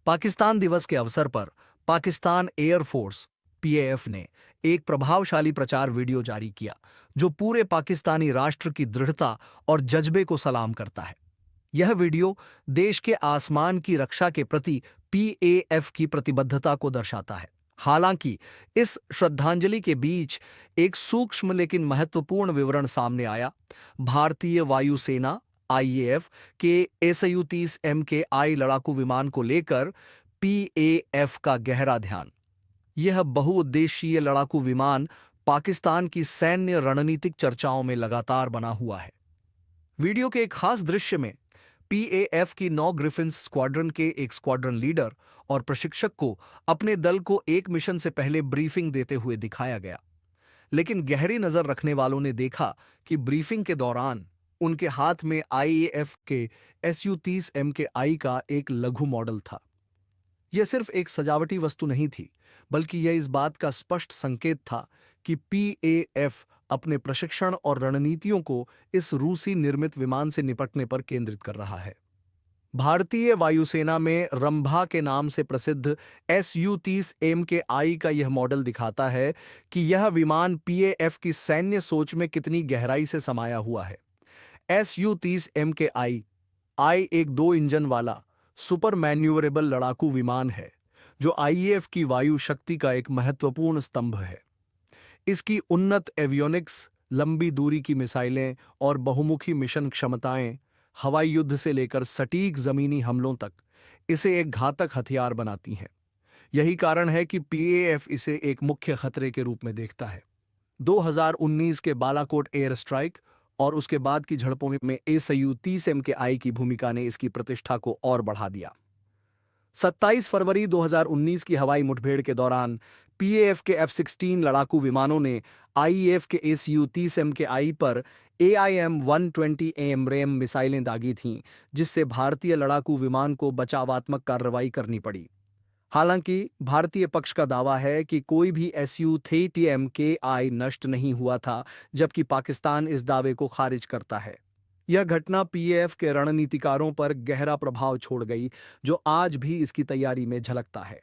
पाकिस्तान दिवस के अवसर पर पाकिस्तान एयरफोर्स पीएएफ ने एक प्रभावशाली प्रचार वीडियो जारी किया जो पूरे पाकिस्तानी राष्ट्र की दृढ़ता और जज्बे को सलाम करता है। यह वीडियो देश के आसमान की रक्षा के प्रति पीएएफ की प्रतिबद्धता को दर्शाता है। हालांकि इस श्रद्धांजलि के बीच एक सूक्ष्म लेकिन महत्वपूर्ण विवरण सामने आया। भारतीय वायुसेना आईएएफ के एसयू-30 MKI लड़ाकू विमान को लेकर पीएएफ का गहरा ध्यान। यह बहुउद्देशीय लड़ाकू विमान पाकिस्तान की सैन्य रणनीतिक चर्चाओं में लगातार बना हुआ है। वीडियो के एक खास दृश्य में पीएएफ की 9 ग्रिफिन्स स्क्वाड्रन के एक स्क्वाड्रन लीडर और प्रशिक्षक को अपने दल को एक मिशन से पहले ब्रीफिंग देते हुए दिखाया गया। लेकिन गहरी नजर रखने वालों ने देखा कि ब्रीफिंग के दौरान उनके हाथ में आईएएफ के एसयू-30 MKI का एक लघु मॉडल था। यह सिर्फ एक सजावटी वस्तु नहीं थी, बल्कि यह इस बात का स्पष्ट संकेत था कि पीएएफ अपने प्रशिक्षण और रणनीतियों को इस रूसी निर्मित विमान से निपटने पर केंद्रित कर रहा है। भारतीय वायुसेना में रंभा के नाम से प्रसिद्ध एसयू-30 MKI का यह मॉडल दिखाता है कि यह विमान पीएएफ की सैन्य सोच में कितनी गहराई से समाया हुआ है। एसयू-30 MKI एक 2 इंजन वाला सुपर मैन्यूवरेबल लड़ाकू विमान है जो आईएएफ की वायु शक्ति का एक महत्वपूर्ण स्तंभ है। इसकी उन्नत एवियोनिक्स, लंबी दूरी की मिसाइलें और बहुमुखी मिशन क्षमताएं हवाई युद्ध से लेकर सटीक जमीनी हमलों तक इसे एक घातक हथियार बनाती हैं। यही कारण है कि पीएएफ इसे एक मुख्य खतरे के रूप में देखता है। 2019 के बालाकोट एयर स्ट्राइक और उसके बाद की झड़पों में एसयू-30 MKI की भूमिका ने इसकी प्रतिष्ठा को और बढ़ा दिया। 27 फरवरी 2019 की हवाई मुठभेड़ के दौरान पीएएफ के F-16 लड़ाकू विमानों ने आईएएफ के एसयू-30 MKI पर AIM-120 AMRAAM मिसाइलें दागी थीं, जिससे भारतीय लड़ाकू विमान को बचावात्मक कार्रवाई करनी पड़ी। हालांकि भारतीय पक्ष का दावा है कि कोई भी एसयू-30 MKI नष्ट नहीं हुआ था, जबकि पाकिस्तान इस दावे को खारिज करता है। यह घटना पीएएफ के रणनीतिकारों पर गहरा प्रभाव छोड़ गई, जो आज भी इसकी तैयारी में झलकता है।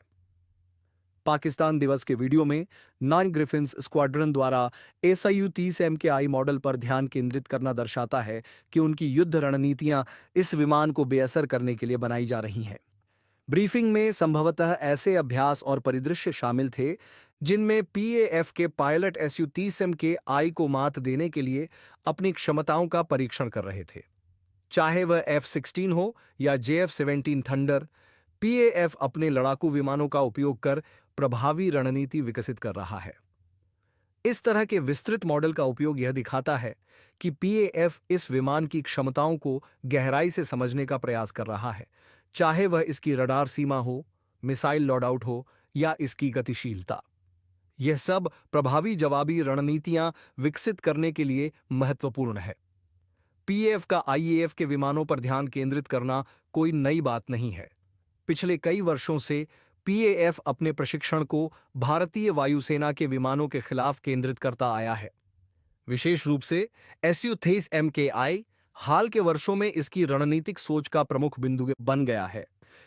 पाकिस्तान दिवस के वीडियो में 9 ग्रिफिन्स स्क्वाड्रन द्वारा एसयू-30 MKI मॉडल पर ध्यान केंद्रित करना दर्शाता है कि उनकी युद्ध रणनीतियां इस विमान को बेअसर करने के लिए बनाई जा रही हैं। ब्रीफिंग में संभवतः ऐसे अभ्यास और परिदृश्य शामिल थे जिनमें पीएएफ के पायलट एसयू-30 MKI को मात देने के लिए अपनी क्षमताओं का परीक्षण कर रहे थे। चाहे वह F-16 हो या JF-17 थंडर, पीएएफ अपने लड़ाकू विमानों का उपयोग कर प्रभावी रणनीति विकसित कर रहा है। इस तरह के विस्तृत मॉडल का उपयोग यह दिखाता है कि पीएएफ इस विमान की क्षमताओं को गहराई से समझने का प्रयास कर रहा है, चाहे वह इसकी रडार सीमा हो, मिसाइल लॉडआउट हो या इसकी गतिशीलता। यह सब प्रभावी जवाबी रणनीतियां विकसित करने के लिए महत्वपूर्ण है। पीएएफ का आईएएफ के विमानों पर ध्यान केंद्रित करना कोई नई बात नहीं है। पिछले कई वर्षों से पीएएफ अपने प्रशिक्षण को भारतीय वायुसेना के विमानों के खिलाफ केंद्रित करता आया है। विशेष रूप से एसयू-30 MKI हाल के वर्षों में इसकी रणनीतिक सोच का प्रमुख बिंदु बन गया है,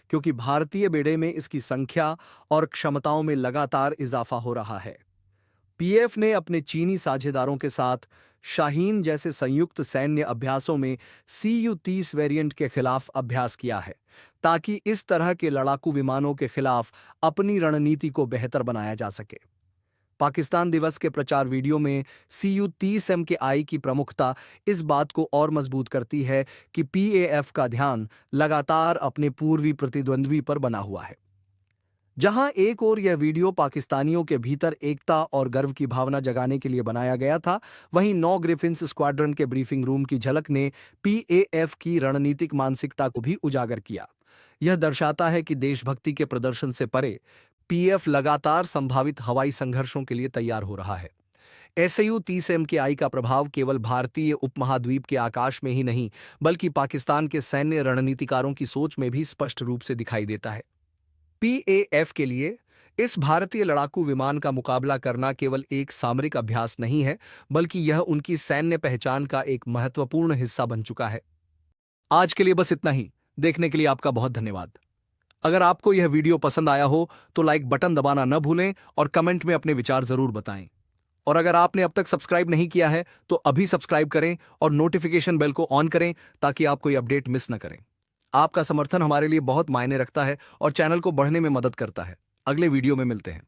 क्योंकि भारतीय बेड़े में इसकी संख्या और क्षमताओं में लगातार इजाफा हो रहा है। पीएएफ ने अपने चीनी साझेदारों के साथ शाहीन जैसे संयुक्त सैन्य अभ्यासों में CU-30 वेरिएंट के खिलाफ अभ्यास किया है, ताकि इस तरह के लड़ाकू विमानों के खिलाफ अपनी रणनीति को बेहतर बनाया जा सके। पाकिस्तान दिवस के प्रचार वीडियो में CU-30 MKI की प्रमुखता इस बात को और मजबूत करती है कि पीएएफ का ध्यान लगातार अपने पूर्वी प्रतिद्वंद्वी पर बना हुआ है। जहां एक ओर यह वीडियो पाकिस्तानियों के भीतर एकता और गर्व की भावना जगाने के लिए बनाया गया था, वहीं 9 ग्रिफिन्स स्क्वाड्रन के ब्रीफिंग रूम की झलक ने पीएएफ की रणनीतिक मानसिकता को भी उजागर किया। यह दर्शाता है कि देशभक्ति के प्रदर्शन से परे पीएएफ लगातार संभावित हवाई संघर्षों के लिए तैयार हो रहा है। एसयू-30 MKI का प्रभाव केवल भारतीय उपमहाद्वीप के आकाश में ही नहीं, बल्कि पाकिस्तान के सैन्य रणनीतिकारों की सोच में भी स्पष्ट रूप से दिखाई देता है। पीएएफ के लिए इस भारतीय लड़ाकू विमान का मुकाबला करना केवल एक सामरिक अभ्यास नहीं है, बल्कि यह उनकी सैन्य पहचान का एक महत्वपूर्ण हिस्सा बन चुका है। आज के लिए बस इतना ही। देखने के लिए आपका बहुत धन्यवाद। अगर आपको यह वीडियो पसंद आया हो तो लाइक बटन दबाना न भूलें और कमेंट में अपने विचार जरूर बताएं। और अगर आपने अब तक सब्सक्राइब नहीं किया है तो अभी सब्सक्राइब करें और नोटिफिकेशन बेल को ऑन करें ताकि आप कोई अपडेट मिस न करें। आपका समर्थन हमारे लिए बहुत मायने रखता है और चैनल को बढ़ने में मदद करता है। अगले वीडियो में मिलते हैं।